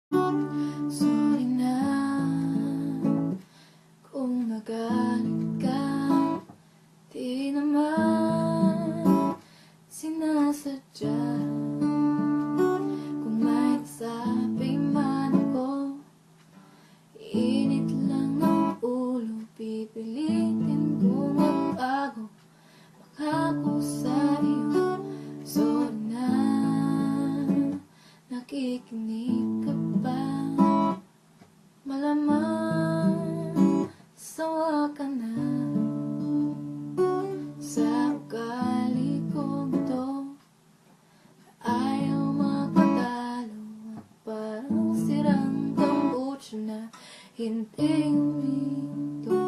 Sorry na kung nagalit ka, di naman sinasadya. Kung may nasabi man ako, init lang ang ulo, pipilitin kong magbago, makako sa iyo. Sorry na, nakikinig ka ba? Malamang sawa ka na sa ugali kong ito. Ayaw magpatalo at parang sirang tambucho na hindi huminto.